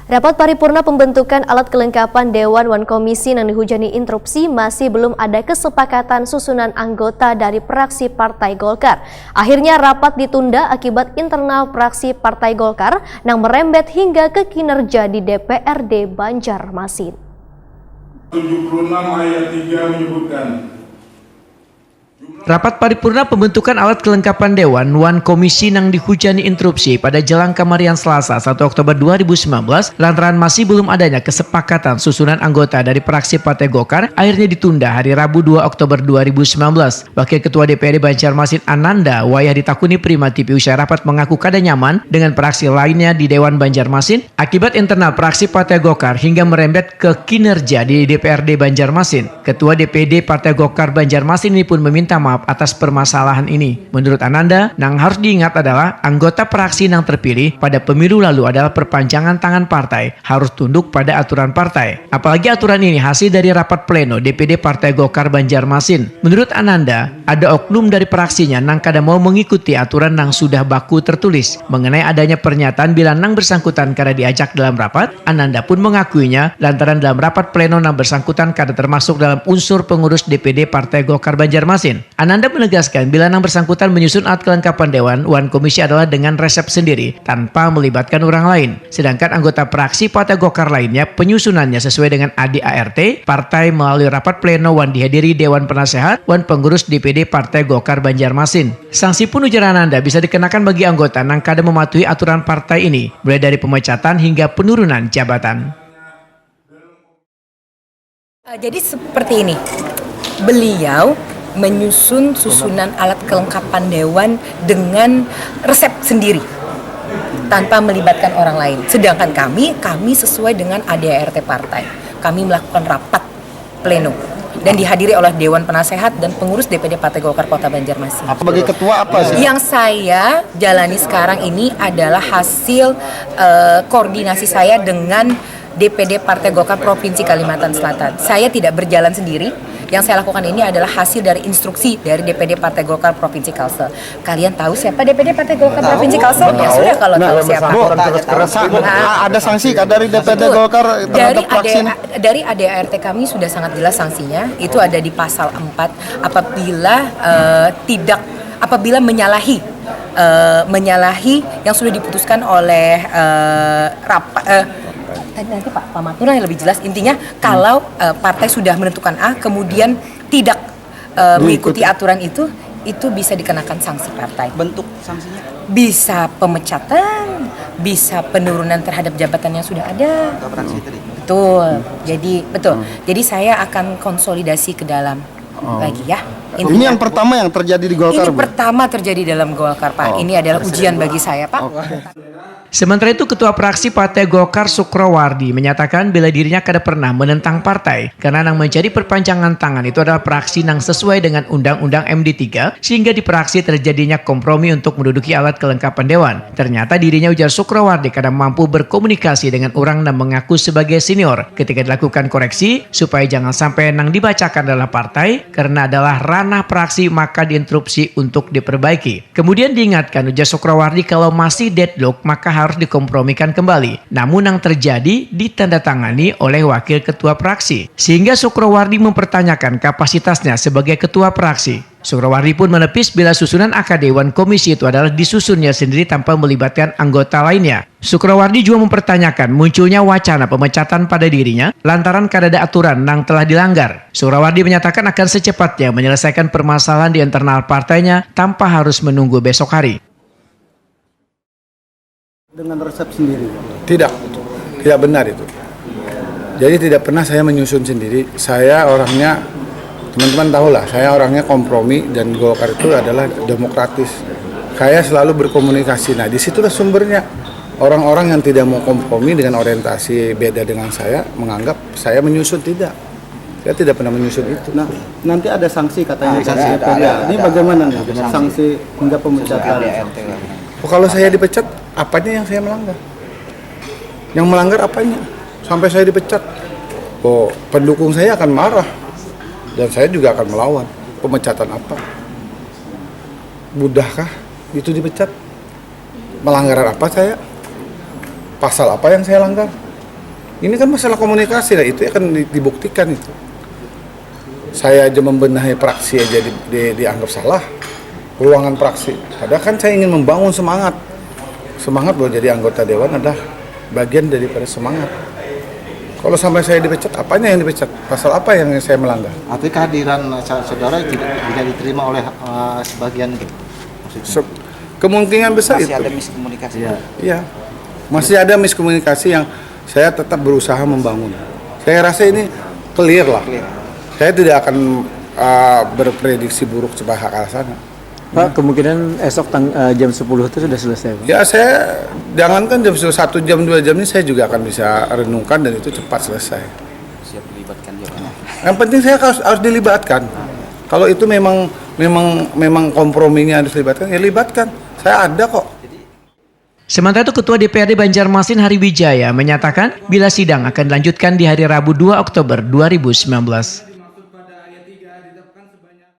Rapat paripurna pembentukan alat kelengkapan Dewan Wan Komisi yang dihujani interupsi masih belum ada kesepakatan susunan anggota dari fraksi Partai Golkar. Akhirnya rapat ditunda akibat internal fraksi Partai Golkar yang merembet hingga ke kinerja di DPRD Banjarmasin. 76 ayat 3 menyebutkan Rapat paripurna pembentukan alat kelengkapan Dewan Wan Komisi yang dihujani interupsi pada jelang kamarian Selasa 1 Oktober 2019 lantaran masih belum adanya kesepakatan susunan anggota dari fraksi Partai Golkar akhirnya ditunda hari Rabu 2 Oktober 2019. Wakil Ketua DPRD Banjarmasin Ananda Wayah Ditakuni Prima TV usai rapat mengaku kada nyaman dengan fraksi lainnya di Dewan Banjarmasin akibat internal fraksi Partai Golkar hingga merembet ke kinerja di DPRD Banjarmasin. Ketua DPD Partai Golkar Banjarmasin ini pun meminta maaf atas permasalahan ini. Menurut Ananda, yang harus diingat adalah anggota fraksi yang terpilih pada pemilu lalu adalah perpanjangan tangan partai, harus tunduk pada aturan partai. Apalagi aturan ini hasil dari rapat pleno DPD Partai Golkar Banjarmasin. Menurut Ananda, ada oknum dari fraksinya yang kada mau mengikuti aturan yang sudah baku tertulis. Mengenai adanya pernyataan bila nang bersangkutan kada diajak dalam rapat, Ananda pun mengakuinya lantaran dalam rapat pleno nang bersangkutan kada termasuk dalam unsur pengurus DPD Partai Golkar Banjarmasin. Ananda menegaskan bila yang bersangkutan menyusun alat kelengkapan Dewan Wan Komisi adalah dengan resep sendiri tanpa melibatkan orang lain. Sedangkan anggota fraksi Partai Golkar lainnya penyusunannya sesuai dengan ADART partai melalui rapat pleno Wan dihadiri Dewan Penasehat Wan Pengurus DPD Partai Golkar Banjarmasin. Sanksi pun ujar Ananda bisa dikenakan bagi anggota yang kada mematuhi aturan partai ini, mulai dari pemecatan hingga penurunan jabatan. Jadi seperti ini, beliau menyusun susunan alat kelengkapan Dewan dengan resep sendiri tanpa melibatkan orang lain. Sedangkan kami sesuai dengan ADART partai. Kami melakukan rapat pleno dan dihadiri oleh Dewan Penasehat dan pengurus DPD Partai Golkar Kota Banjarmasin. Sebagai ketua apa sih? Yang saya jalani sekarang ini adalah hasil koordinasi saya dengan DPD Partai Golkar Provinsi Kalimantan Selatan. Saya tidak berjalan sendiri. Yang saya lakukan ini adalah hasil dari instruksi dari DPD Partai Golkar Provinsi Kalsel. Kalian tahu siapa DPD Partai Golkar Provinsi Kalsel? Ya sudah kalau tahu siapa. Ada sanksi dari DPD Golkar terhadap fraksi ini? Dari ADART kami sudah sangat jelas sanksinya. Itu ada di pasal 4 apabila menyalahi yang sudah diputuskan oleh nanti Pak Matura yang lebih jelas. Intinya kalau partai sudah menentukan A kemudian tidak mengikuti aturan itu bisa dikenakan sanksi partai. Bentuk sanksinya? Bisa pemecatan, bisa penurunan terhadap jabatan yang sudah ada. Betul. Jadi saya akan konsolidasi ke dalam lagi ya. Ini yang pertama yang terjadi di Golkar. Ini pertama terjadi dalam Golkar, Pak. Ini adalah ujian bagi saya, Pak. Sementara itu Ketua Fraksi Partai Golkar Sukrowardi menyatakan bila dirinya kada pernah menentang partai karena yang menjadi perpanjangan tangan itu adalah fraksi yang sesuai dengan Undang-Undang MD3 sehingga di fraksi terjadinya kompromi untuk menduduki alat kelengkapan Dewan. Ternyata dirinya ujar Sukrowardi kada mampu berkomunikasi dengan orang yang mengaku sebagai senior ketika dilakukan koreksi supaya jangan sampai yang dibacakan adalah partai karena adalah ranah fraksi maka diinterupsi untuk diperbaiki. Kemudian diingatkan ujar Sukrowardi kalau masih deadlock maka harus dikompromikan kembali. Namun yang terjadi ditandatangani oleh Wakil Ketua Fraksi. Sehingga Sukrowardi mempertanyakan kapasitasnya sebagai Ketua Fraksi. Sukrowardi pun menepis bila susunan AKD Wan Komisi itu adalah disusunnya sendiri tanpa melibatkan anggota lainnya. Sukrowardi juga mempertanyakan munculnya wacana pemecatan pada dirinya lantaran kada ada aturan yang telah dilanggar. Sukrowardi menyatakan akan secepatnya menyelesaikan permasalahan di internal partainya tanpa harus menunggu besok hari. Dengan resep sendiri? Tidak benar itu. Jadi tidak pernah saya menyusun sendiri. Saya orangnya, teman-teman tahulah, saya orangnya kompromi dan Golkar itu adalah demokratis. Saya selalu berkomunikasi. Nah, disitulah sumbernya. Orang-orang yang tidak mau kompromi dengan orientasi beda dengan saya menganggap saya menyusun. Tidak. Saya tidak pernah menyusun itu. Nah, nanti ada sanksi katanya. Ini bagaimana nih? Sanksi hingga pemecatan. Kalau saya dipecat, apanya yang saya melanggar? Yang melanggar apanya? Sampai saya dipecat. Pendukung saya akan marah. Dan saya juga akan melawan. Pemecatan apa? Mudahkah itu dipecat? Melanggar apa saya? Pasal apa yang saya langgar? Ini kan masalah komunikasi lah, itu akan dibuktikan itu. Saya aja membenahi praksi aja dianggap salah, ruangan praksi. Padahal kan saya ingin membangun semangat bahwa jadi anggota dewan adalah bagian daripada semangat. Kalau sampai saya dipecat, apanya yang dipecat? Pasal apa yang saya melanggar? Artinya kehadiran saudara tidak diterima oleh sebagian itu? Kemungkinan besar masih itu. ada miskomunikasi. Iya, masih ada miskomunikasi yang saya tetap berusaha membangun. Saya rasa ini clear lah. Saya tidak akan berprediksi buruk sebagai hak sana. Pak, kemungkinan esok jam 10 itu sudah selesai, Pak? Ya saya, jangankan jam 1 jam 2 jam ini saya juga akan bisa renungkan dan itu cepat selesai. Siap dilibatkan juga. Yang penting saya harus dilibatkan. Kalau itu memang komprominya harus dilibatkan, ya libatkan. Saya ada kok. Sementara itu Ketua DPRD Banjarmasin Hari Wijaya menyatakan bila sidang akan dilanjutkan di hari Rabu 2 Oktober 2019.